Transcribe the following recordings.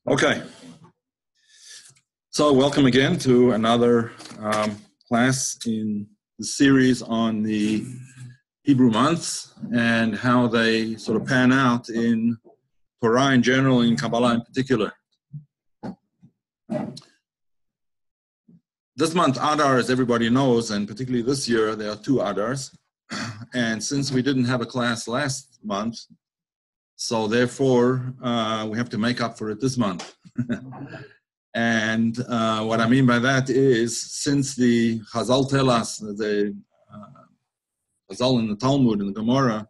Okay, so welcome again to another class in the series on the Hebrew months and how they sort of pan out in Torah in general, in Kabbalah in particular. This month, Adar, as everybody knows, and particularly this year, there are two Adars. And since we didn't have a class last month, so therefore, we have to make up for it this month. And what I mean by that is, since the Chazal tell us, the Chazal in the Talmud, in the Gemara,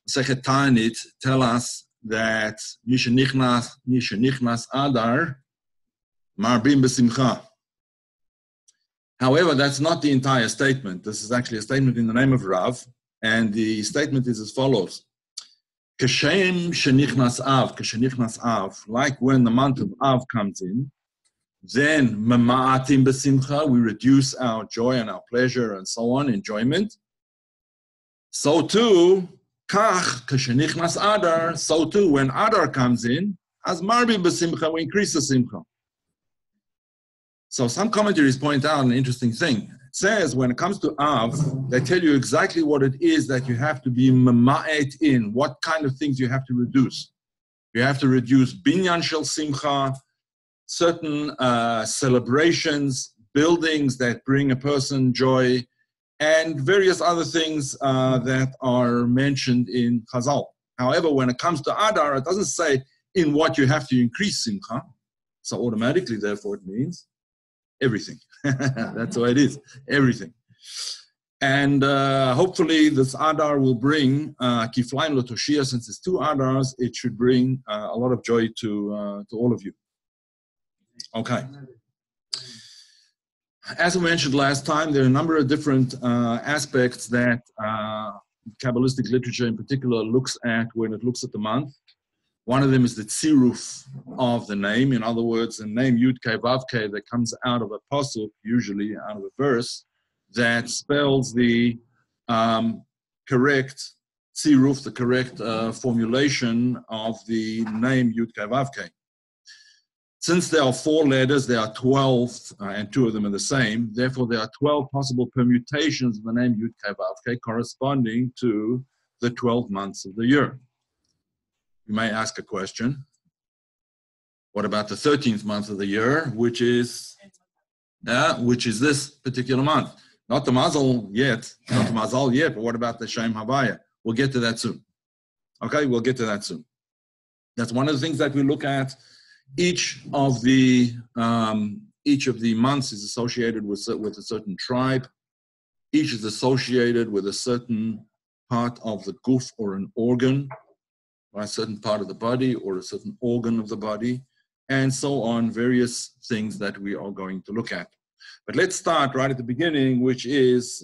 Sechet Ta'anit, tell us that Nichnas Adar, Marbim B'Simcha. However, that's not the entire statement. This is actually a statement in the name of Rav, and the statement is as follows. Kashem shenichnas Av, like when the month of Av comes in, then mama'atim b'simcha, we reduce our joy and our pleasure and so on, enjoyment. So too, kach kashenichnas Adar, so too, when Adar comes in, as marbi b'simcha, we increase the simcha. So some commentaries point out an interesting thing. It says when it comes to Av, they tell you exactly what it is that you have to be mama'et in, what kind of things you have to reduce. You have to reduce binyan shel simcha, certain celebrations, buildings that bring a person joy, and various other things that are mentioned in Chazal. However, when it comes to Adar, it doesn't say in what you have to increase simcha, so automatically, therefore, it means everything. That's what it is, everything. And hopefully this Adar will bring Kiflaim Lotoshia, since it's two Adars, it should bring a lot of joy to all of you. Okay. As we mentioned last time, there are a number of different aspects that Kabbalistic literature in particular looks at when it looks at the month. One of them is the tziruf of the name. In other words, the name Yud Kei Vav Kei that comes out of a pasuk, usually out of a verse, that spells the correct tziruf, the correct formulation of the name Yud Kei Vav Kei. Since there are 4 letters, there are 12, and 2 of them are the same. Therefore, there are 12 possible permutations of the name Yud Kei Vav Kei corresponding to the 12 months of the year. You may ask a question. What about the 13th month of the year, which is this particular month? Not the Mazal yet, but what about the Shem Havaya? We'll get to that soon. Okay, we'll get to that soon. That's one of the things that we look at. Each of the months is associated with a certain tribe. Each is associated with a certain part of the guf or an organ, or a certain part of the body or a certain organ of the body, and so on, various things that we are going to look at. But let's start right at the beginning, which is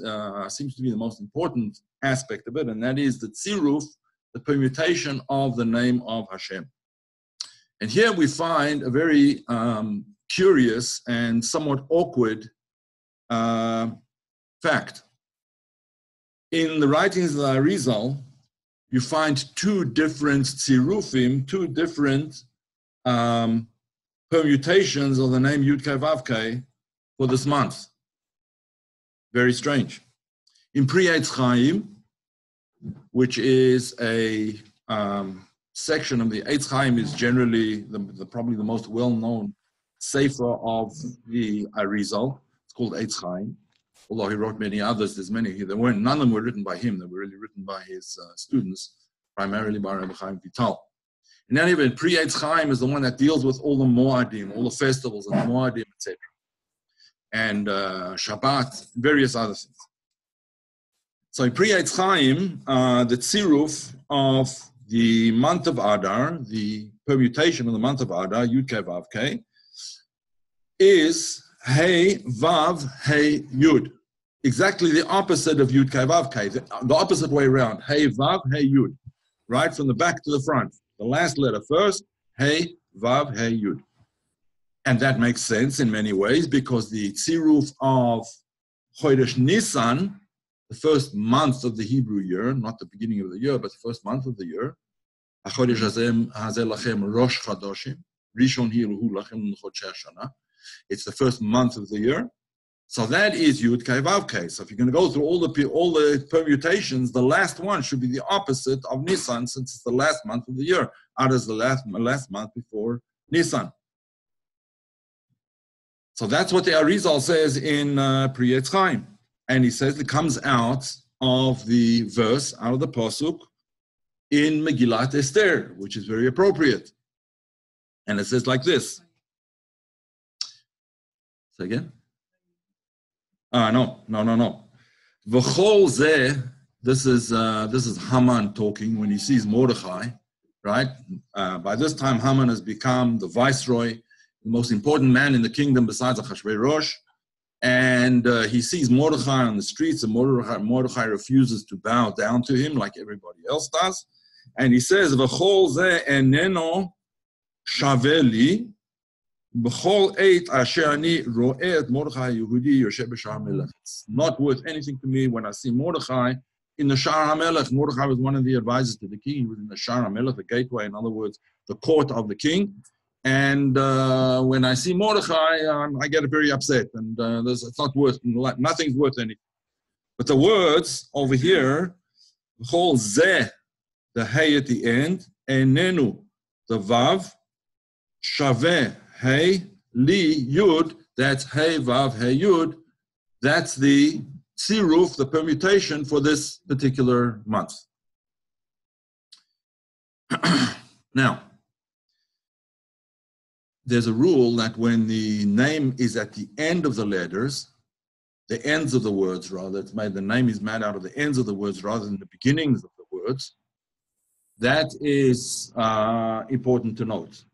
seems to be the most important aspect of it, and that is the tziruf, the permutation of the name of Hashem. And here we find a very curious and somewhat awkward fact. In the writings of the Arizal, you find 2 different tzirufim, 2 different permutations of the name Yud Kei Vav Kei for this month. Very strange. In Pri Eitz Chaim, which is a section of the Eitz Chaim, is generally probably the most well-known sefer of the Arizal. It's called Eitz Chaim. Although he wrote many others, there's many. None of them were written by him. They were really written by his students, primarily by Rabbi Chaim Vital. In any event, Pri Eitz Chaim is the one that deals with all the Moadim, all the festivals and the Moadim, etc. And Shabbat, various other things. So in Pri Eitz Chaim, the tziruf of the month of Adar, the permutation of the month of Adar, Yud Kei Vav Kei, is Hey Vav Hey Yud. Exactly the opposite of Yud Kei Vav Kei, the opposite way around. Hey Vav Hey Yud. Right from the back to the front. The last letter first, Hey Vav Hey Yud. And that makes sense in many ways because the tziruf of Chodesh Nisan, the first month of the Hebrew year, not the beginning of the year, but the first month of the year, החודש הזה לכם ראש חדשים, ראשון הוא לכם לחודשי השנה. It's the first month of the year. So that is Yud Kei Vav Kei. So if you're going to go through all the permutations, the last one should be the opposite of Nisan, since it's the last month of the year. Adar is the last month before Nisan. So that's what the Arizal says in Pri Etz Chaim. And he says it comes out of the verse, out of the Pasuk, in Megillat Esther, which is very appropriate. And it says like this. Say again? No. V'chol zeh, this is Haman talking when he sees Mordechai, right? By this time, Haman has become the viceroy, the most important man in the kingdom besides Achashverosh. And he sees Mordechai on the streets, and Mordechai refuses to bow down to him like everybody else does. And he says, V'chol zeh eneno shaveh li, b'chol eit asher ani ro'eh et Mordechai Yehudi yoshev b'shar HaMelech. It's not worth anything to me when I see Mordechai in the Shar HaMelech. Mordechai was one of the advisors to the king. He was in the Shar HaMelech, the gateway, in other words, the court of the king. And when I see Mordechai, I get very upset. And it's not worth, nothing's worth anything. But the words over here, b'chol zeh, the hey at the end, enenu, the vav, shaveh, hey, li, yud, that's hey, vav, hey, yud. That's the siruf, the permutation for this particular month. Now, there's a rule that when the name is at the end of the letters, the ends of the words rather, the name is made out of the ends of the words rather than the beginnings of the words. That is important to note.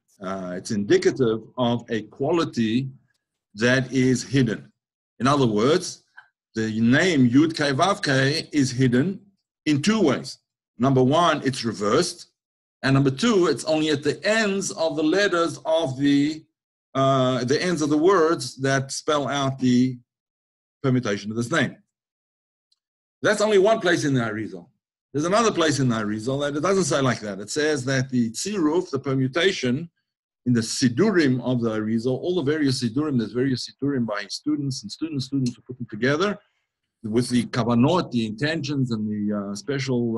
It's indicative of a quality that is hidden. In other words, the name Yud Kei Vav Kei is hidden in two ways. Number one, it's reversed. And number two, it's only at the ends of the letters of the ends of the words that spell out the permutation of this name. That's only one place in the Arizal. There's another place in the Arizal that it doesn't say like that. It says that the tziruf, the permutation, in the Sidurim of the Arizal, all the various Sidurim, there's various Sidurim by students, and students who put them together with the kavanot, the intentions, and the special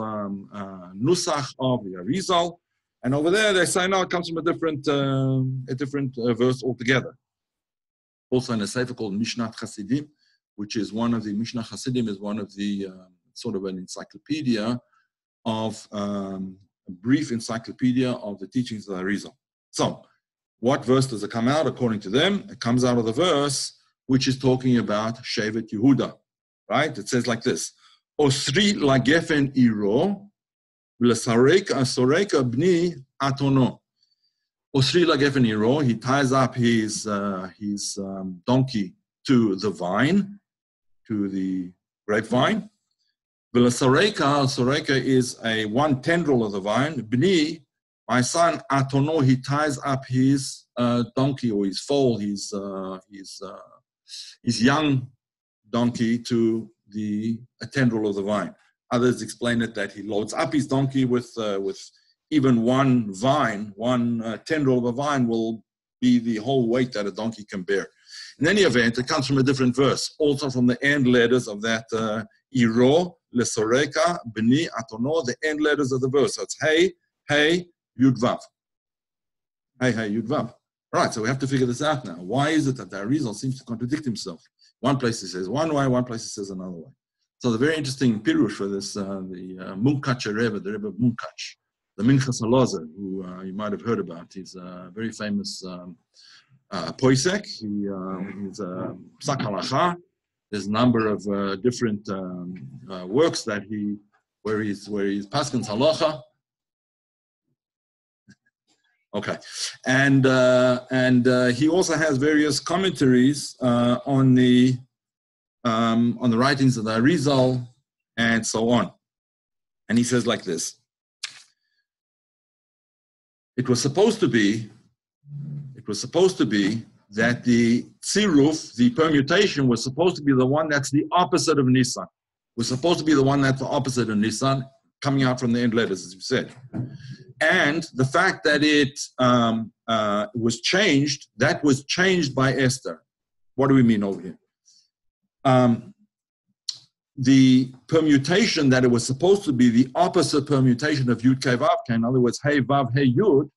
nusach of the Arizal. And over there, they say, no, it comes from a different verse altogether. Also in a sefer called Mishnat Chasidim, which is one of the, Mishnat Chasidim is one of the, sort of an encyclopedia of, a brief encyclopedia of the teachings of the Arizal. So, what verse does it come out according to them? It comes out of the verse which is talking about Shevet Yehuda, right? It says like this: Osri lagefen iro, v'lesoreka bni atono. Osri lagefen iro, he ties up his donkey to the vine, to the grapevine. Soreka is a one tendril of the vine. Bni, my son, atono, he ties up his donkey or his foal, his young donkey to the tendril of the vine. Others explain it that he loads up his donkey with even one vine, one tendril of a vine will be the whole weight that a donkey can bear. In any event, it comes from a different verse, also from the end letters of that iro, lesoreka, bni, atono, the end letters of the verse. So it's hey, hey, yud vav. Hey, hey, yud vav. All right, so we have to figure this out now. Why is it that the Arizal seems to contradict himself? One place he says one way, one place he says another way. So the very interesting pirush for this, the Munkach Rebbe, the Rebbe Munkach, the Minchas Halazer, who you might have heard about. He's a very famous poisek. He's a psak halacha. There's a number of different works that where he's paskins halacha. Okay, and he also has various commentaries on the writings of the Arizal and so on. And he says like this: It was supposed to be that the tziruf, the permutation, was supposed to be the one that's the opposite of Nisan. Was supposed to be the one that's the opposite of Nisan, coming out from the end letters, as you said. And the fact that it was changed, that was changed by Esther. What do we mean over here? The permutation that it was supposed to be the opposite permutation of Yud Kei Vav Kei, in other words, Hey Vav Hey Yud,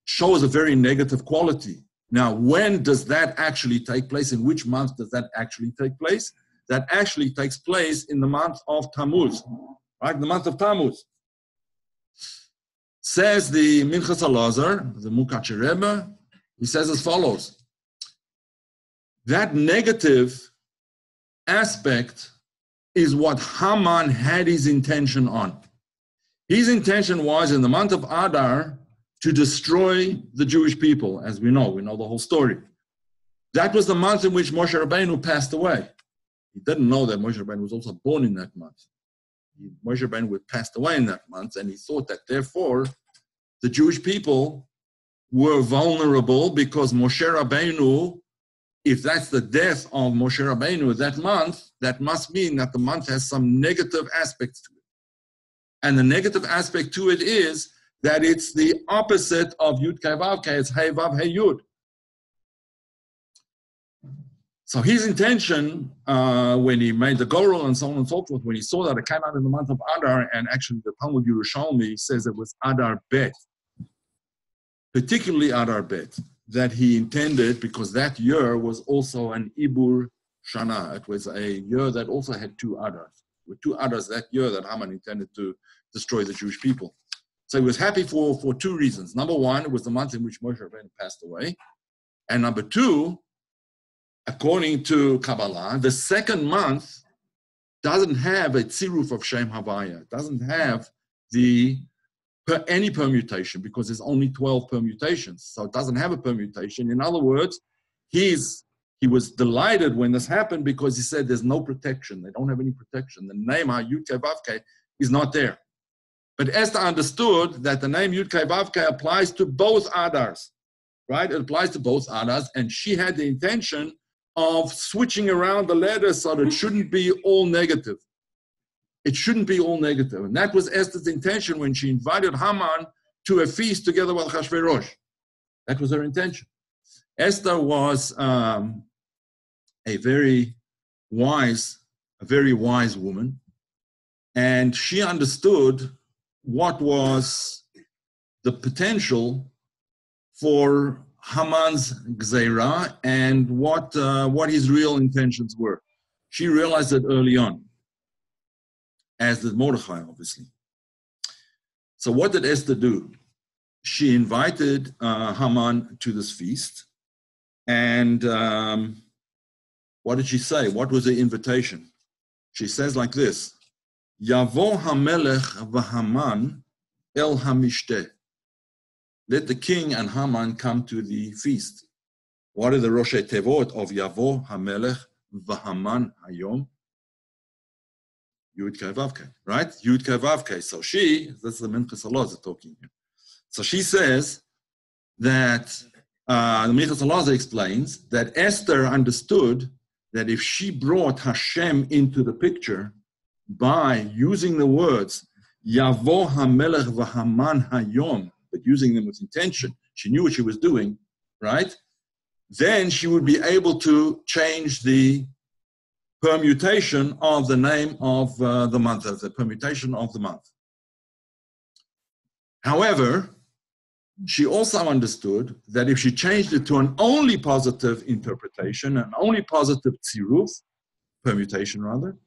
shows a very negative quality. Now, when does that actually take place? In which month does that actually take place? That actually takes place in the month of Tammuz, right? In the month of Tammuz. Says the Minchas Elazar, the Mukatcher Rebbe, he says as follows. That negative aspect is what Haman had his intention on. His intention was in the month of Adar to destroy the Jewish people, as we know the whole story. That was the month in which Moshe Rabbeinu passed away. He didn't know that Moshe Rabbeinu was also born in that month. Moshe Rabbeinu passed away in that month, and he thought that therefore the Jewish people were vulnerable because Moshe Rabbeinu, if that's the death of Moshe Rabbeinu that month, that must mean that the month has some negative aspects to it. And the negative aspect to it is that it's the opposite of Yud Kei Vav Kei, it's Hey Vav Hey Yud. So his intention, when he made the Gorel and so on and so forth, when he saw that it came out in the month of Adar, and actually the Talmud Yerushalmi says it was Adar Bet, particularly Adar Bet, that he intended, because that year was also an Ibur Shana. It was a year that also had two Adars. With two Adars that year that Haman intended to destroy the Jewish people. So he was happy for two reasons. Number one, it was the month in which Moshe Rabbeinu passed away. And number two, according to Kabbalah, the second month doesn't have a tziruf of Shem Havaya. It doesn't have any permutation because there's only 12 permutations. So it doesn't have a permutation. In other words, he was delighted when this happened because he said there's no protection. They don't have any protection. The name Yud Kei Vav Kei is not there. But Esther understood that the name Yud Kei Vav Kei applies to both Adars, right? It applies to both Adars, and she had the intention of switching around the letters so that it shouldn't be all negative. It shouldn't be all negative. And that was Esther's intention when she invited Haman to a feast together with Achashverosh. That was her intention. Esther was a very wise woman, and she understood what was the potential for Haman's Gzeira and what his real intentions were. She realized it early on, as did Mordechai, obviously. So what did Esther do? She invited Haman to this feast, and what did she say? What was the invitation? She says like this, Yavo HaMelech v'Haman el HaMishteh. Let the king and Haman come to the feast. What are the Roshei Tevot of Yavo HaMelech v'Haman Hayom? Yud Kei Vav Kei, right? Yud Kei Vav Kei. So this is the Minchas Elazar talking here. So she says that, the Minchas Elazar explains that Esther understood that if she brought Hashem into the picture by using the words Yavo HaMelech v'Haman Hayom, but using them with intention, she knew what she was doing, right? Then she would be able to change the permutation of the name of the month, the permutation of the month. However, she also understood that if she changed it to an only positive interpretation, an only positive tziruf, permutation rather,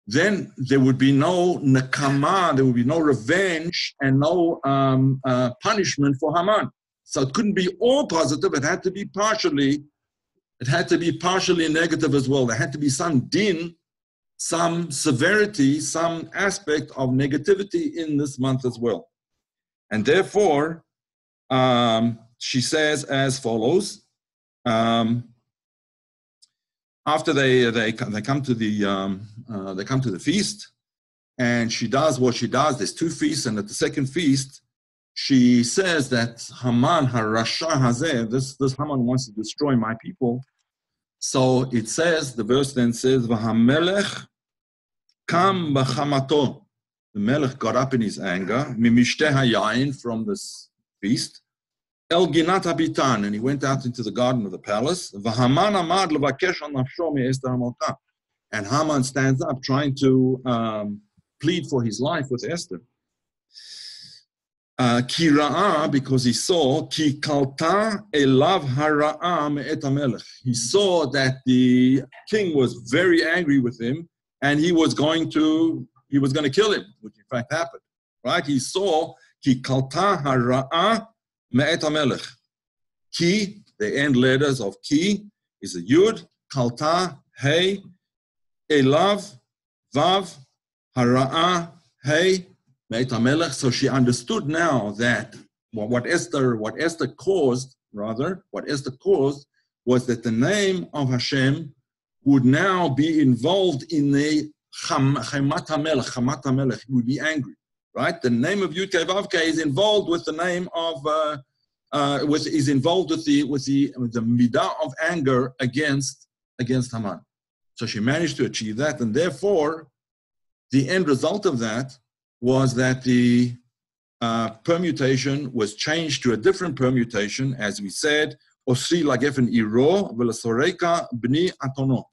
then there would be no nakama, there would be no revenge and no punishment for Haman. So it couldn't be all positive, it had to be partially negative as well. There had to be some din, some severity, some aspect of negativity in this month as well. And therefore, she says as follows, after they come to the feast, and she does what she does. There's two feasts, and at the second feast, she says that Haman harasha hazeh, this Haman wants to destroy my people. So it says, the verse then says, V'hamelech kam b'chamato. the Melech got up in his anger, Mimishteh hayayin, from this feast, El Ginat Habitan, and he went out into the garden of the palace. V'Haman amad levakesh al nafsho mi-Esther HaMelchah. And Haman stands up trying to plead for his life with Esther. Ki ra'a, because he saw, ki kalta elav hara'a me'et hamelech. He saw that the king was very angry with him, and he was going to kill him, which in fact happened. Right? He saw ki kalta hara'a me'et hamelech. Ki, the end letters of ki, is a yud, kalta, hey, elav, vav, hara'a, hey, me'et hamelech. So she understood now that what Esther caused was that the name of Hashem would now be involved in the chamat hamelech. He would be angry, right? The name of Yud Kei Vav Kei is involved with the name of is involved with the midah of anger against Haman. So she managed to achieve that, and therefore the end result of that was that the permutation was changed to a different permutation, as we said, Osri lagefen iro v'lesoreka b'ni atono.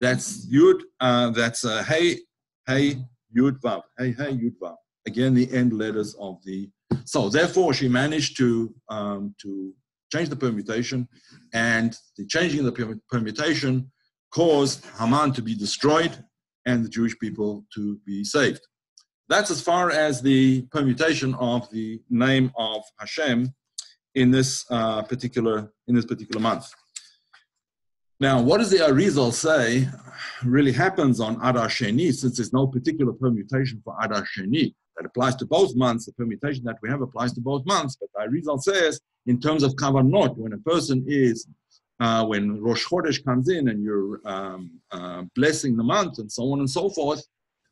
That's Yud, that's hey, Yud Vav. Hey, Yud Vav. Again, the end letters of the... So therefore, she managed to change the permutation, and the changing of the permutation caused Haman to be destroyed and the Jewish people to be saved. That's as far as the permutation of the name of Hashem in this particular month. Now, what does the Arizal say really happens on Adar Sheni, since there's no particular permutation for Adar Sheni that applies to both months? The permutation that we have applies to both months, but the Arizal says, in terms of kavanot, when a person is, when Rosh Chodesh comes in and you're blessing the month and so on and so forth,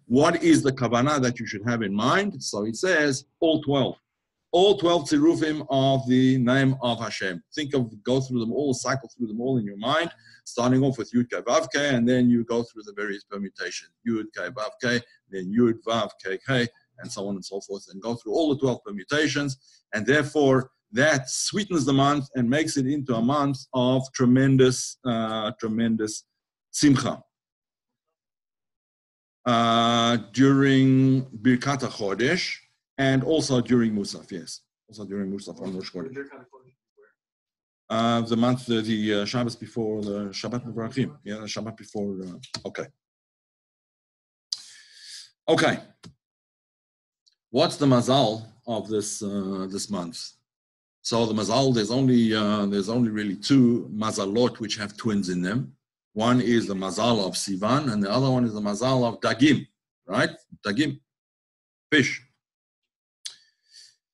what is the kavanah that you should have in mind? So he says, all 12 tzirufim of the name of Hashem. Go through them all, cycle through them all in your mind, starting off with Yud Kei Vav Kei, and then you go through the various permutations. Yud Kei Vav Kei, then Yud Vav Kei Kei, and so on and so forth, and go through all the 12 permutations, and therefore that sweetens the month and makes it into a month of tremendous simcha. During Birkat HaChodesh, and also during Musaf, yes. Also during Musaf on Rosh Chodesh. The month, the Shabbos before the Shabbat Mevarachim. Yeah, the Shabbat before, okay. Okay. What's the mazal of this month? So the mazal, there's only really two mazalot which have twins in them. One is the mazal of Sivan, and the other one is the mazal of Dagim, right? Dagim, fish.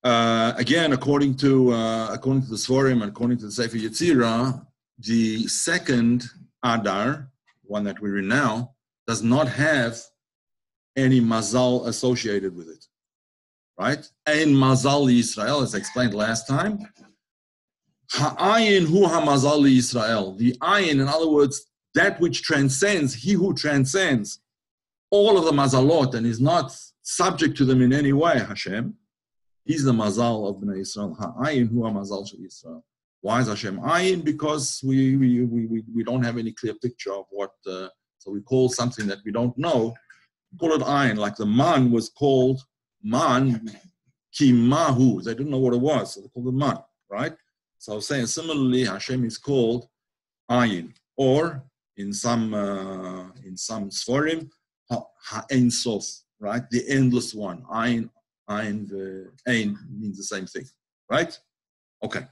Again, according to the Sforim and according to the Sefer Yetzirah, the second Adar, one that we're in now, does not have any mazal associated with it, right? Ein mazal Yisrael, as I explained last time. Ha'ayin hu ha'mazal Yisrael. The ayin, in other words, that which transcends, he who transcends all of the mazalot and is not subject to them in any way, Hashem. He's the mazal of Bnei Yisrael. Ha'ayin hu ha'mazal shel Yisrael. Why is Hashem ayin? Because we don't have any clear picture of what. So we call something that we don't know, call it ayin. Like the man was called man ki mahu. They didn't know what it was, so they called it man, right? So I was saying similarly, Hashem is called ayin, or in some Sforim, ha'ein sof, right? The endless one. Ayin. The Ein means the same thing, right? Okay.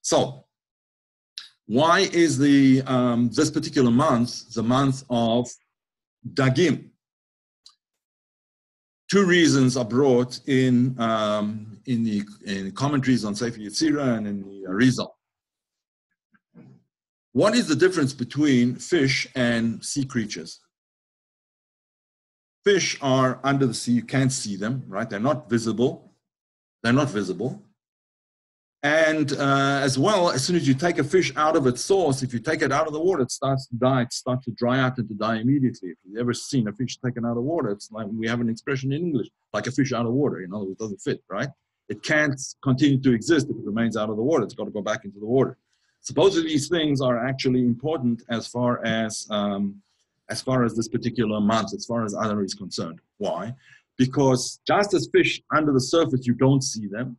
So, why is the this particular month the month of Dagim? Two reasons are brought in commentaries on Sefer Yetzirah and in the Arizal. What is the difference between fish and sea creatures? Fish are under the sea, you can't see them, right? They're not visible. And as well, as soon as you take a fish out of its source, if you take it out of the water, it starts to die. It starts to dry out and to die immediately. If you've ever seen a fish taken out of water, it's like, we have an expression in English, like a fish out of water. In other words, it doesn't fit, right? It can't continue to exist if it remains out of the water. It's got to go back into the water. Supposedly, these things are actually important as far as this particular month, as far as Adar is concerned. Why? Because just as fish under the surface, you don't see them.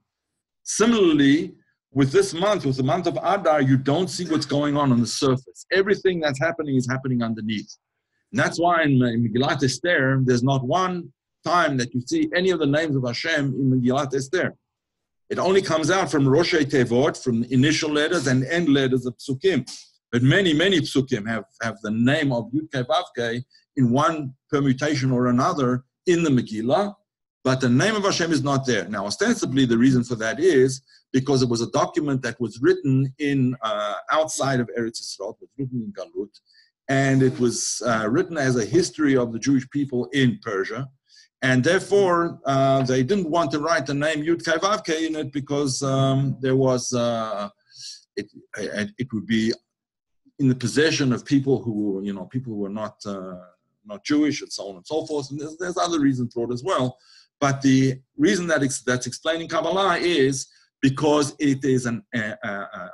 Similarly, with this month, with the month of Adar, you don't see what's going on the surface. Everything that's happening is happening underneath. And that's why in Megillat Esther, there's not one time that you see any of the names of Hashem in Megillat Esther. It only comes out from Roshei Tevot, from the initial letters and end letters of Psukim. But many, many Psukim have the name of Yud-Kei Vav-Kei in one permutation or another in the Megillah. But the name of Hashem is not there. Now, ostensibly, the reason for that is because it was a document that was written in outside of Eretz Yisrael. It was written in Galut, and it was written as a history of the Jewish people in Persia. And therefore, they didn't want to write the name Yud-Kei Vav-Kei in it because there was it would be in the possession of people who were not Jewish, and so on and so forth. And there's other reasons for it as well. But the reason that's explaining Kabbalah is because it is a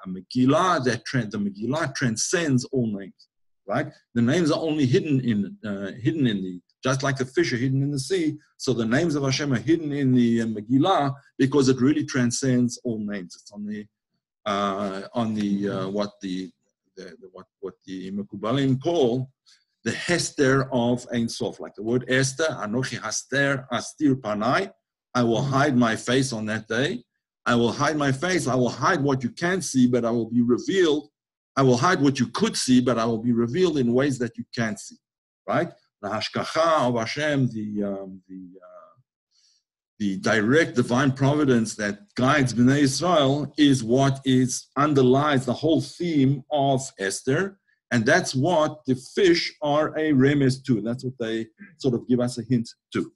Megillah the Megillah transcends all names, right? The names are only hidden in the, just like the fish are hidden in the sea. So the names of Hashem are hidden in the Megillah because it really transcends all names. It's what the Mekubalim call the Hester of Ein Sof, like the word Esther, Anochi Haster Astir Panai. I will hide my face on that day. I will hide my face. I will hide what you can't see, but I will be revealed. I will hide what you could see, but I will be revealed in ways that you can't see, right? The Hashkacha of Hashem, the direct divine providence that guides Bnei Israel is what underlies the whole theme of Esther. And that's what the fish are a remez to. That's what they sort of give us a hint to.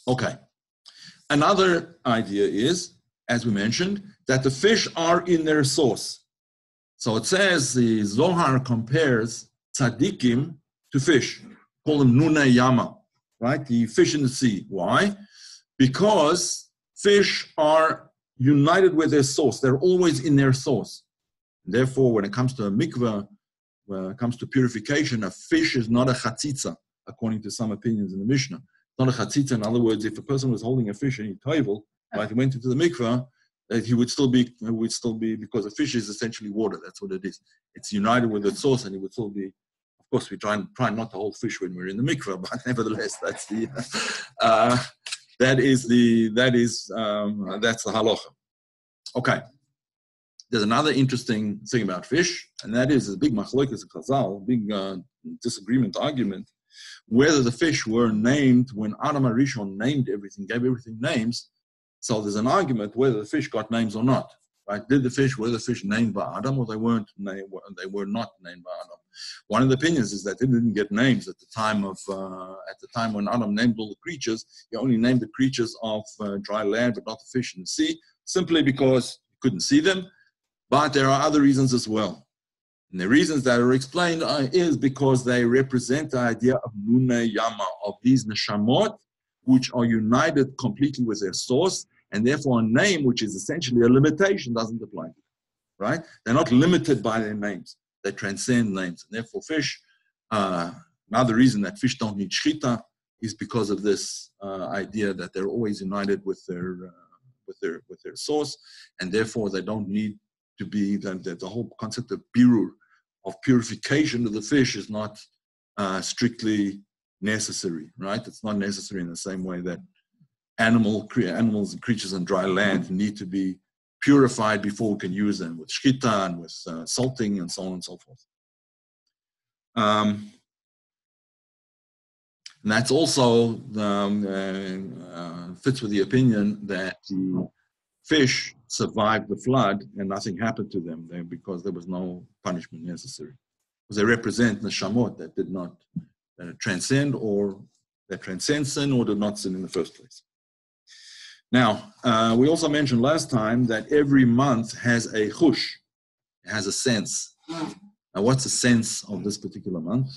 Okay. Another idea is, as we mentioned, that the fish are in their source. So it says the Zohar compares tzaddikim to fish. Call them nunei yama, right? The fish in the sea. Why? Because fish are united with their source. They're always in their source. Therefore, when it comes to a mikveh, when it comes to purification, a fish is not a chatzitza, according to some opinions in the Mishnah. It's not a chatzitza. In other words, if a person was holding a fish and he toivel, right, he went into the mikveh, he would still be, because a fish is essentially water. That's what it is. It's united with its source, and he would still be. Of course, we try not to hold fish when we're in the mikveh, but nevertheless, that's the halacha. Okay. There's another interesting thing about fish, and that is a big machlokas of Chazal, big disagreement, argument, whether the fish were named when Adam HaRishon named everything, gave everything names. So there's an argument whether the fish got names or not. Right? Were the fish named by Adam, or they were not named by Adam? One of the opinions is that they didn't get names at the time when Adam named all the creatures. He only named the creatures of dry land, but not the fish in the sea, simply because he couldn't see them. But there are other reasons as well. And the reasons that are explained is because they represent the idea of nunei yama, of these neshamot, which are united completely with their source, and therefore a name, which is essentially a limitation, doesn't apply to them, right? They're not limited by their names. They transcend names. And therefore fish, another reason that fish don't need shchita is because of this idea that they're always united with their source, and therefore they don't need to be, the whole concept of birur, of purification of the fish, is not strictly necessary, right? It's not necessary in the same way that animals and creatures on dry land need to be purified before we can use them with shchita and with salting and so on and so forth. And that's also fits with the opinion that the fish survived the flood and nothing happened to them because there was no punishment necessary. Because they represent neshamot that did not transcend sin or did not sin in the first place. Now, we also mentioned last time that every month has a chush, it has a sense. Now, what's the sense of this particular month?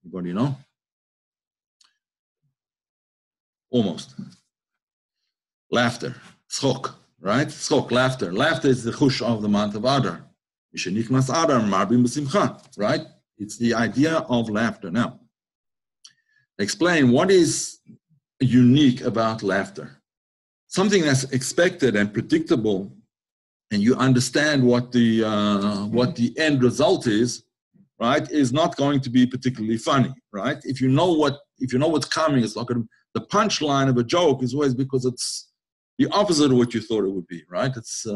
Anybody know? Almost. Laughter, tzchok, right? Tzchok, laughter. Laughter is the chush of the month of Adar. Adar, marbim b'simcha, right? It's the idea of laughter. Now, explain what is unique about laughter. Something that's expected and predictable, and you understand what the end result is, right? Is not going to be particularly funny, right? If you know what's coming, it's not going to. The punchline of a joke is always because it's the opposite of what you thought it would be, right? It's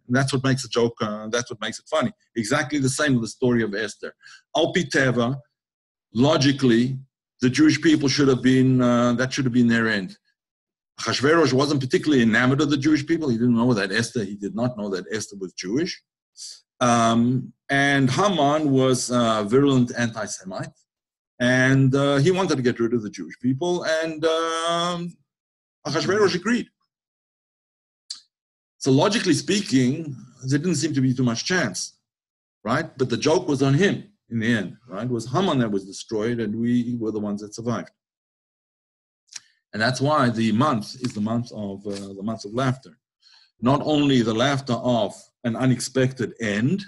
that's what makes a joke. That's what makes it funny. Exactly the same with the story of Esther. Al pi teva, logically, the Jewish people should have been that should have been their end. Achashverosh wasn't particularly enamored of the Jewish people. He didn't know that Esther. He did not know that Esther was Jewish. And Haman was a virulent anti-Semite, and he wanted to get rid of the Jewish people. And Achashverosh agreed. So logically speaking, there didn't seem to be too much chance, right? But the joke was on him in the end, right? It was Haman that was destroyed, and we were the ones that survived. And that's why the month is the month of laughter. Not only the laughter of an unexpected end,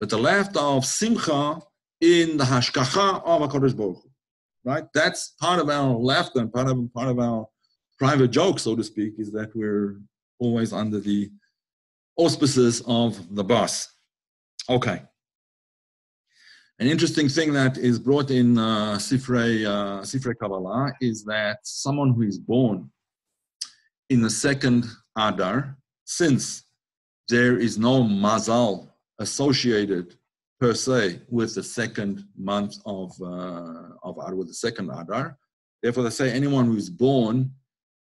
but the laughter of simcha in the hashkacha of HaKadosh Baruch Hu, right? That's part of our laughter and part of our private joke, so to speak, is that we're always under the auspices of the boss. Okay. An interesting thing that is brought in Sifrei Kabbalah is that someone who is born in the second Adar, since there is no mazal associated per se with the second month of Adar, with the second Adar, therefore they say anyone who is born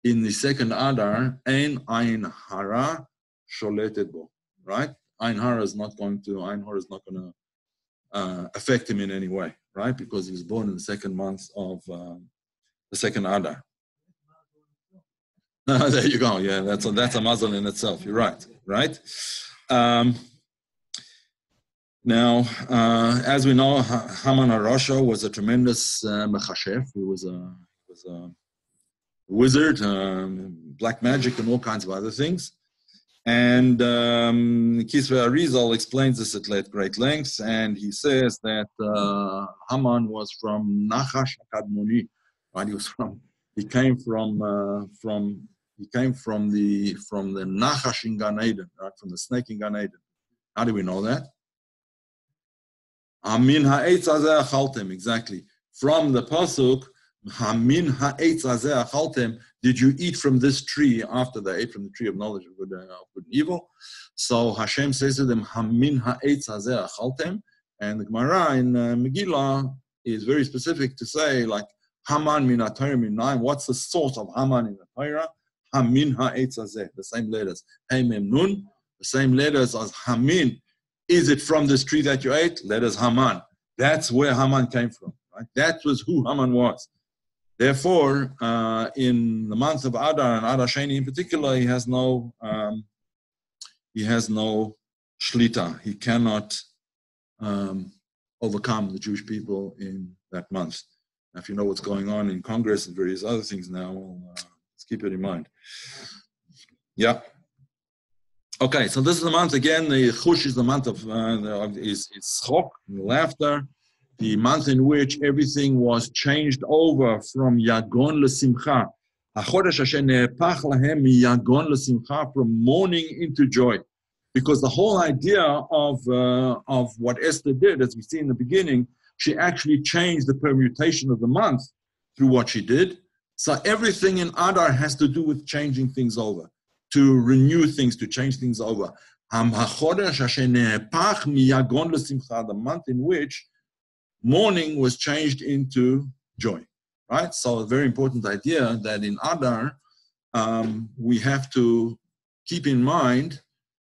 in the second Adar, ein ayin hara sholetet bo, right? Ayin hara is not going to affect him in any way, right? Because he was born in the second month of the second Adar. There you go. Yeah, that's a mazal in itself. You're right, right? Now, as we know, Haman HaRasha was a tremendous mechashef. He was a wizard, black magic, and all kinds of other things. And Kisvei Arizal explains this at great length, and he says that Haman was from Nachash Kadmoni, right? He came from the Nachash in Gan Eden, right? From the snake in Gan Eden. How do we know that? Hamin ha'etz hazeh achaltem, exactly. From the pasuk, Hamin ha'etz hazeh achaltem, did you eat from this tree after they ate from the tree of knowledge of good and evil? So Hashem says to them, Hamin ha'etz hazeh achaltem, and the Gemara in Megillah is very specific to say, like, Haman min ha'Torah min na'im, what's the source of Haman in the Torah? Hamin ha'etz hazeh, the same letters. Hey mem nun, the same letters as Hamin. Is it from this tree that you ate? Letters Haman. That's where Haman came from, right? That was who Haman was. Therefore, in the month of Adar and Adar Sheni in particular, he has no shlita. He cannot overcome the Jewish people in that month. Now, if you know what's going on in Congress and various other things now, let's keep it in mind. Yeah. Okay, so this is the month again. The Chush is the month of is Chok, laughter. The month in which everything was changed over from Yagon leSimcha. HaChodesh Hashem ne'epach lahem miYagon leSimcha, from mourning into joy, because the whole idea of what Esther did, as we see in the beginning, she actually changed the permutation of the month through what she did. So everything in Adar has to do with changing things over, to renew things, to change things over. The month in which mourning was changed into joy, right? So a very important idea that in Adar, we have to keep in mind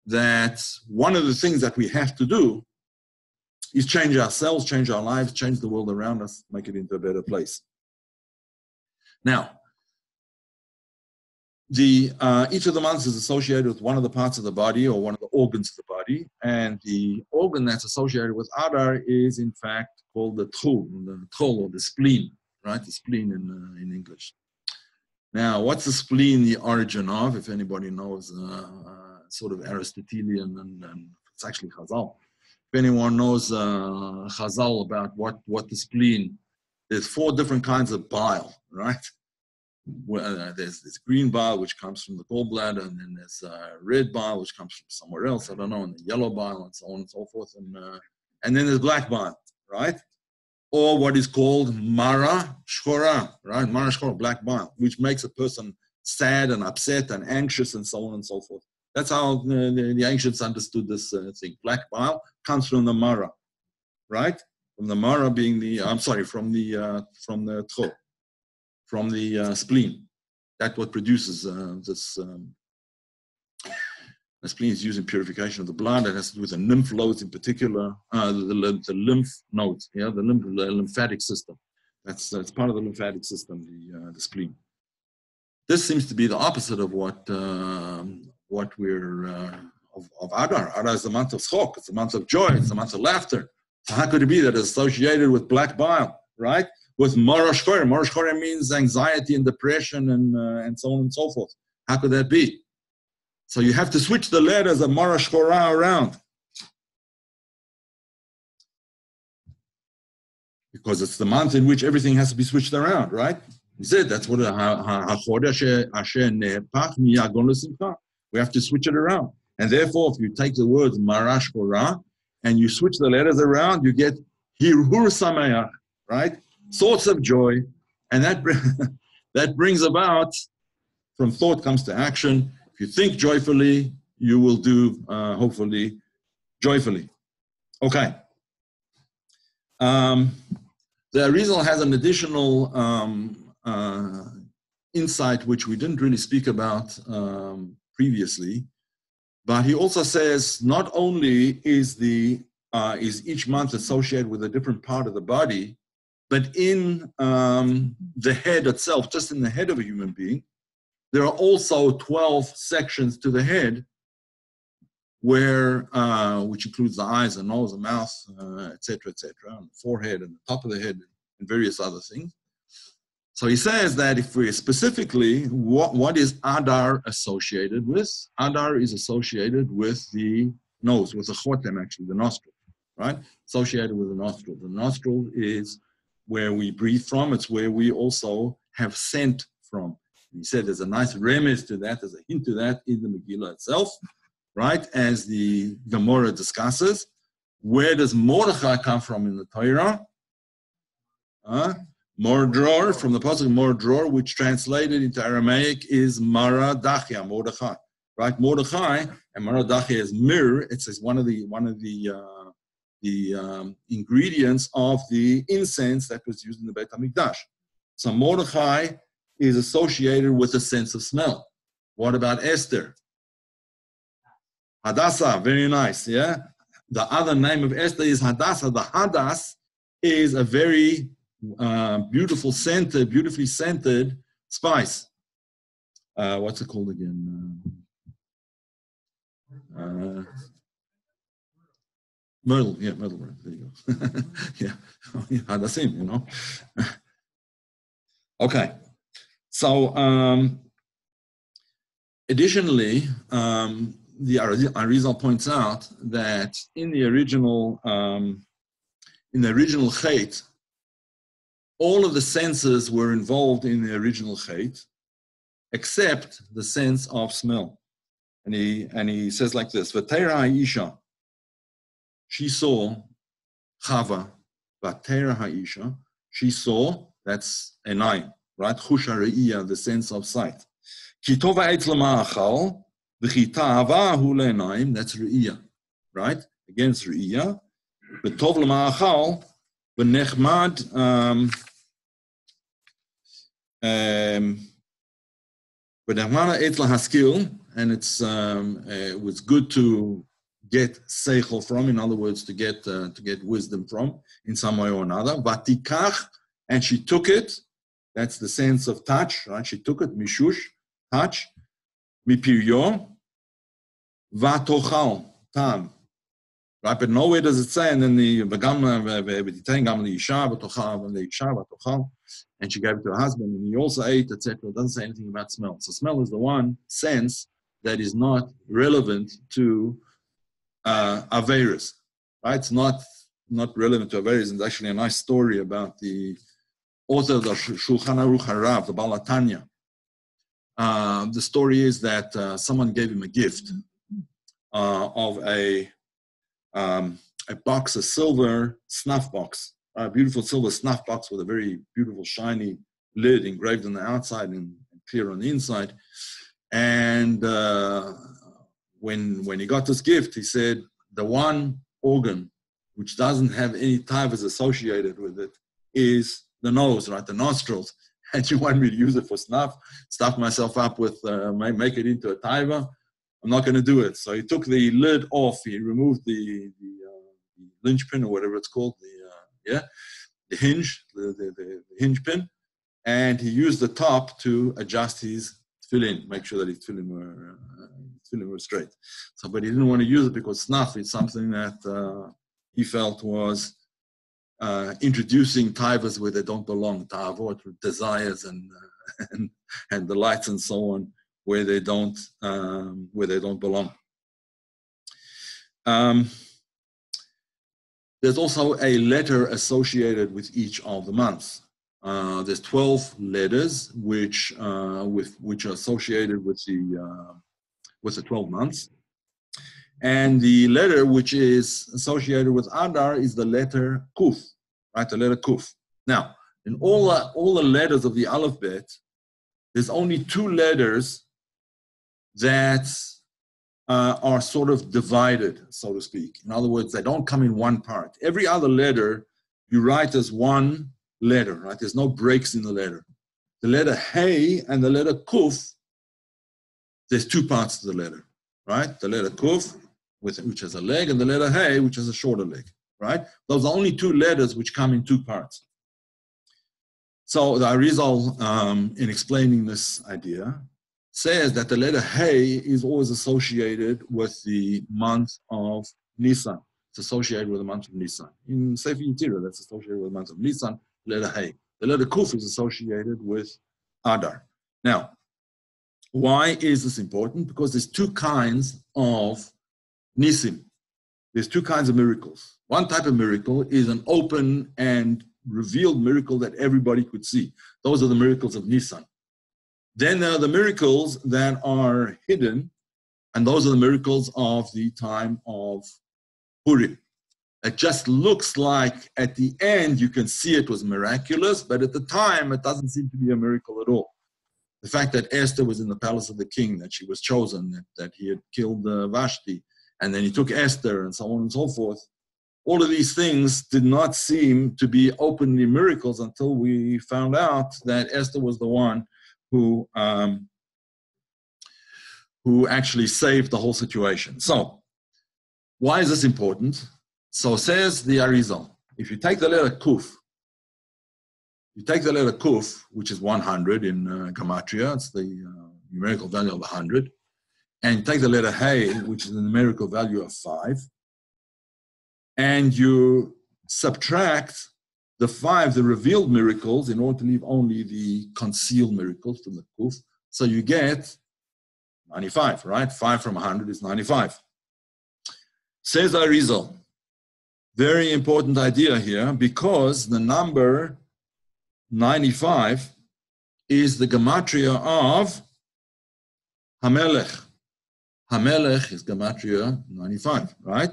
that one of the things that we have to do is change ourselves, change our lives, change the world around us, make it into a better place. Now, each of the months is associated with one of the parts of the body or one of the organs of the body, and the organ that's associated with Adar is in fact called the Tchul or the spleen, right? The spleen in English. Now, what's the spleen the origin of? If anybody knows, sort of Aristotelian and it's actually Chazal. If anyone knows Chazal about what the spleen, there's 4 different kinds of bile, right? There's this green bile, which comes from the gallbladder, and then there's red bile, which comes from somewhere else, I don't know, and the yellow bile, and so on and so forth, and then there's black bile, right? Or what is called mara shchora, right? Mara shchora, black bile, which makes a person sad and upset and anxious and so on and so forth. That's how the ancients understood this thing. Black bile comes from the mara, right? From the mara being from the tchol. From the spleen. That's what produces this. The spleen is used in purification of the blood. It has to do with the lymph nodes in particular, the lymph nodes, the lymphatic system. That's part of the lymphatic system, the spleen. This seems to be the opposite of what we're of Adar. Adar is the month of Chok. It's the month of joy. It's the month of laughter. So how could it be that it's associated with black bile, right? With Mara Shchora. Mara Shchora means anxiety and depression and so on and so forth. How could that be? So you have to switch the letters of Mara Shchora around. Because it's the month in which everything has to be switched around, right? He said that's what we have to switch it around. And therefore, if you take the word Mara Shchora and you switch the letters around, you get Hirhur Sameach, right? Thoughts of joy, and that brings about, from thought comes to action. If you think joyfully, you will do, hopefully, joyfully. Okay. The Arizal has an additional insight which we didn't really speak about previously, but he also says not only is each month associated with a different part of the body, but in the head itself, just in the head of a human being, there are also 12 sections to the head, where which includes the eyes, the nose, the mouth, etc., and the forehead and the top of the head and various other things. So he says that if we specifically, what is Adar associated with? Adar is associated with the nose, with the chotem, actually, the nostril, right? Associated with the nostril. The nostril is where we breathe from. It's where we also have scent from. He said there's a nice remez to that, there's a hint to that in the Megillah itself, right? As the Gemara discusses. Where does Mordechai come from in the Torah? Mordror, from the pasuk Mordror, which translated into Aramaic is Mara Dachia, Mordechai, right? Mordechai and Mara Dachia is mir. It's one of the ingredients of the incense that was used in the Beit HaMikdash. So Mordechai is associated with a sense of smell. What about Esther? Hadassah, very nice, yeah? The other name of Esther is Hadassah. The Hadass is a very beautifully scented spice. What's it called again? Myrtle, yeah, myrtle. There you go. Yeah, Hadassim, you know. Okay, so additionally, the Arizal points out that in the original Chet, all of the senses were involved in the original Chet, except the sense of smell. And he says like this: V'teira ha'isha, she saw Chava. V'teira ha'isha, she saw. That's enai, right? Chush ha're'iyah, the sense of sight. Ki tova eitz l'ma'achal, v'chi ta'avahu le'enayim, that's re'iyah, right? Against re'iyah. V'tov l'ma'achal, v'nechmad, v'nechmad eitz l'haskil, and it was good to get seichel from, in other words, to get wisdom from, in some way or another. Vatikach, and she took it. That's the sense of touch, right? She took it, mishush, touch. mipiryo vatochal tam. Right, but nowhere does it say, and then the and she gave it to her husband, and he also ate, etc. It doesn't say anything about smell. So smell is the one sense that is not relevant to Averis. Right? It's not relevant to Averis. It's actually a nice story about the author of the Shulchan Aruch Harav, the Baal Tanya. The story is that someone gave him a gift of a box, a silver snuff box, a beautiful silver snuff box with a very beautiful shiny lid engraved on the outside and clear on the inside. And when he got this gift, he said, the one organ which doesn't have any taivas associated with it is the nose, right? The nostrils. And you want me to use it for snuff, stuff myself up with, make it into a taiva? I'm not going to do it. So he took the lid off. He removed the linchpin or whatever it's called, the hinge, the hinge pin, and he used the top to adjust his tefillin, make sure that his tefillin were straight. So, but he didn't want to use it because snuff is something that he felt was introducing taivas where they don't belong, ta'avot, desires and delights and so on, where they don't belong. There's also a letter associated with each of the months. There's 12 letters which are associated with the 12 months, and the letter which is associated with Adar is the letter Kuf, right? The letter Kuf. Now, in all the letters of the alphabet, there's only 2 letters that are sort of divided, so to speak. In other words, they don't come in one part. Every other letter you write as one letter, right? There's no breaks in the letter. The letter Hey and the letter Kuf, there's 2 parts to the letter, right? The letter Kuf, which has a leg, and the letter Hey, which has a shorter leg, right? Those are only 2 letters which come in 2 parts. So the Arizal, in explaining this idea, says that the letter Hey is always associated with the month of Nisan. It's associated with the month of Nisan. In Sefer Yetzirah, that's associated with the month of Nisan, letter Hey. The letter Kuf is associated with Adar. Now, why is this important? Because there's 2 kinds of Nisim. There's 2 kinds of miracles. One type of miracle is an open and revealed miracle that everybody could see. Those are the miracles of Nisan. Then there are the miracles that are hidden, and those are the miracles of the time of Purim. It just looks like at the end you can see it was miraculous, but at the time it doesn't seem to be a miracle at all. The fact that Esther was in the palace of the king, that she was chosen, that he had killed Vashti, and then he took Esther, and so on and so forth. All of these things did not seem to be openly miracles until we found out that Esther was the one who actually saved the whole situation. So, why is this important? So says the Arizal, if you take the letter Kuf, which is 100 in Gematria, it's the numerical value of 100, and you take the letter Hey, which is the numerical value of 5, and you subtract the 5, the revealed miracles, in order to leave only the concealed miracles from the Kuf. So you get 95, right? 5 from 100 is 95. Says Arizal, very important idea here, because the number 95 is the gematria of Hamelech. Hamelech is gematria 95, right?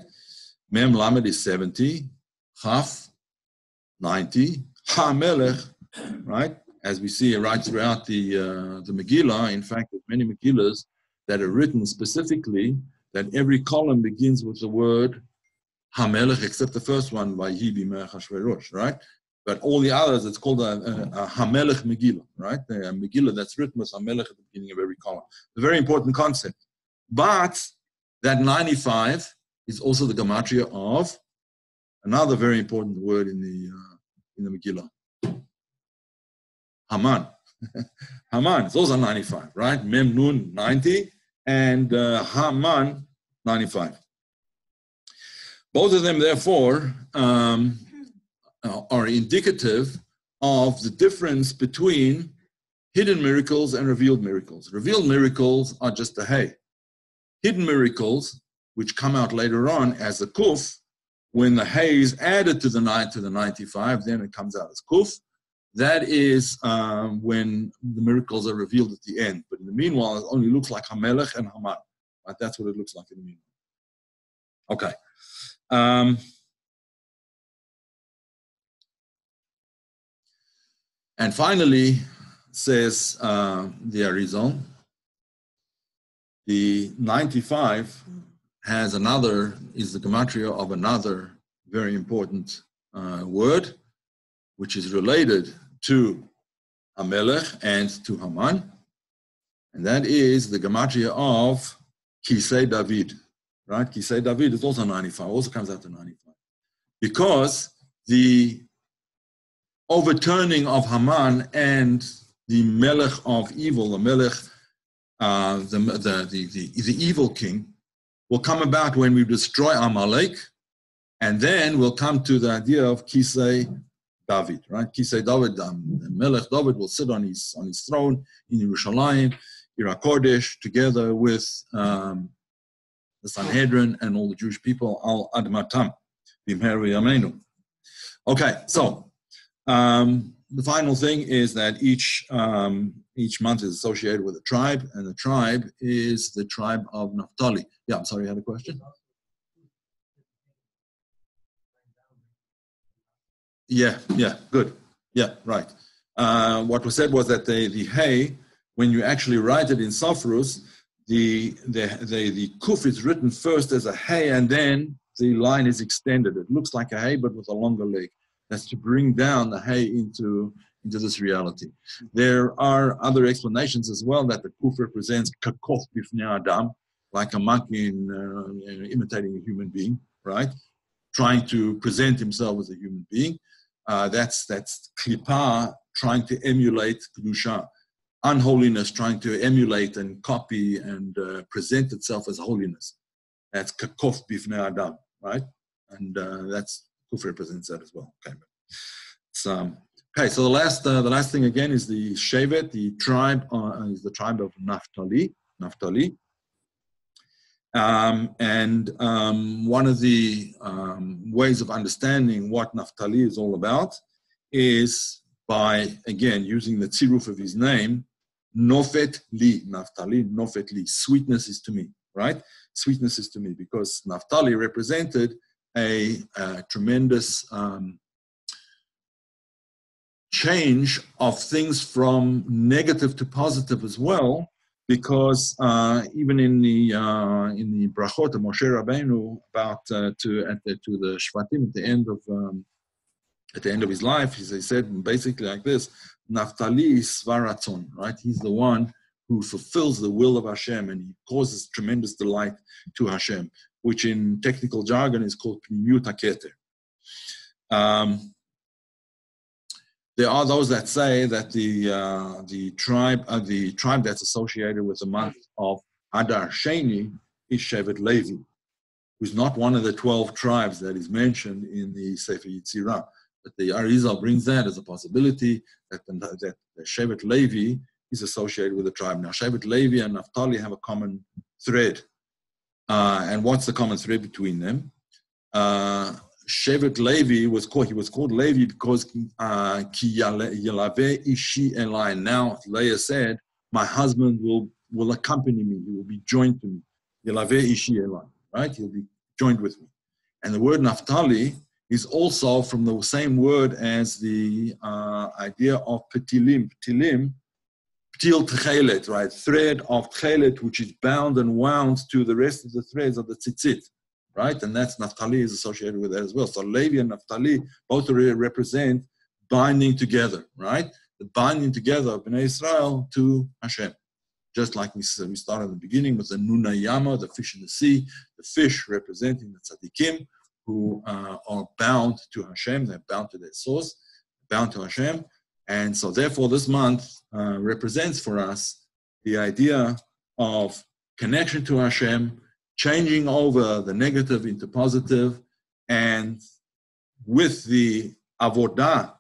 Mem Lamed is 70, Chaf 90, HaMelech, right? As we see right throughout the Megillah. In fact, there's many Megillahs that are written specifically that every column begins with the word HaMelech, except the first one, Vayhi b'mei Achashverosh, right? But all the others, it's called a HaMelech Megillah, right? A Megillah that's written with HaMelech at the beginning of every column. A very important concept. But that 95 is also the gematria of another very important word in the Megillah, Haman. Haman, it's also 95, right? Mem Nun 90, and Haman, 95. Both of them, therefore, are indicative of the difference between hidden miracles and revealed miracles. Revealed miracles are just a hay. Hidden miracles, which come out later on as a kuf, when the hay is added to the 95, then it comes out as kuf. That is when the miracles are revealed at the end. But in the meanwhile, it only looks like Hamelech and Haman. Right? That's what it looks like in the meanwhile. Okay. And finally, says the Arizon, the 95 has another, is the gematria of another very important word, which is related to Hamelech and to Haman, and that is the gematria of Kisei David, right? Kisei David is also 95, also comes out to 95, because the overturning of Haman and the Melech of evil, the Melech, the evil king, will come about when we destroy Amalek, and then we'll come to the idea of Kisei David, right? Kisei David, Melech David will sit on his throne in Yerushalayim, Ir HaKodesh, together with the Sanhedrin and all the Jewish people, Al Admatam, Bimher Yameinu. Okay, so the final thing is that each month is associated with a tribe, and the tribe is the tribe of Naphtali. Yeah, I'm sorry, you had a question? Yeah, good. Yeah, right. What was said was that the hay, when you actually write it in Safrus, the kuf is written first as a hay, and then the line is extended. It looks like a hay, but with a longer leg. That's to bring down the hay into this reality. There are other explanations as well that the kuf represents kakof bifnei adam, like a monkey imitating a human being, right? Trying to present himself as a human being. That's klipa, trying to emulate kedusha. Unholiness, trying to emulate and copy and present itself as holiness. That's kakof bifnei adam, right? And that's kuf represents that as well. Okay. Okay, so the last thing again is the shevet, the tribe is the tribe of Naphtali. And one of the ways of understanding what Naphtali is all about is by, again, using the tziruf of his name, Nofet Li, Naphtali, Nofet Li, sweetness is to me, right? Sweetness is to me, because Naphtali represented a tremendous change of things from negative to positive as well, because even in the brachot of Moshe Rabbeinu about to the Shvatim at the end of his life, he said basically like this: Naphtali is svaratzon, right? He's the one who fulfills the will of Hashem, and he causes tremendous delight to Hashem, which in technical jargon is called pnimiyut haketer. There are those that say that the tribe that's associated with the month of Adar Sheni is Shevet Levi, who's not one of the 12 tribes that is mentioned in the Sefer Yetzirah. But the Arizal brings that as a possibility that the Shevet Levi is associated with the tribe. Now, Shevet Levi and Naphtali have a common thread. And what's the common thread between them? Shevet Levi was called Levi because Ki Yalave Ishi Elai. Now Leah said, my husband will accompany me, he will be joined to me. Yalave Ishi Elai, right? He'll be joined with me. And the word Naphtali is also from the same word as the idea of petilim. Petilim, ptil tchelet, right? Thread of tchelet, which is bound and wound to the rest of the threads of the tzitzit. Right, and that's Naphtali is associated with that as well. So Levi and Naphtali both represent binding together, right? The binding together of Bnei Israel to Hashem. Just like we started in the beginning with the Nuna Yama, the fish in the sea, the fish representing the tzaddikim who are bound to Hashem. They're bound to their source, bound to Hashem. And so therefore this month represents for us the idea of connection to Hashem, changing over the negative into positive, and with the avodah,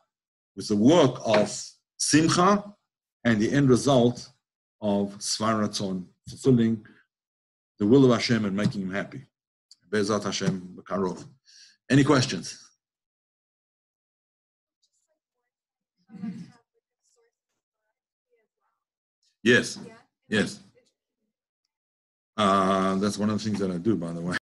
with the work of simcha, and the end result of Svar Ratzon, fulfilling the will of Hashem and making him happy. Be'ezrat Hashem b'karov. Any questions? Yes, yes. That's one of the things that I do, by the way.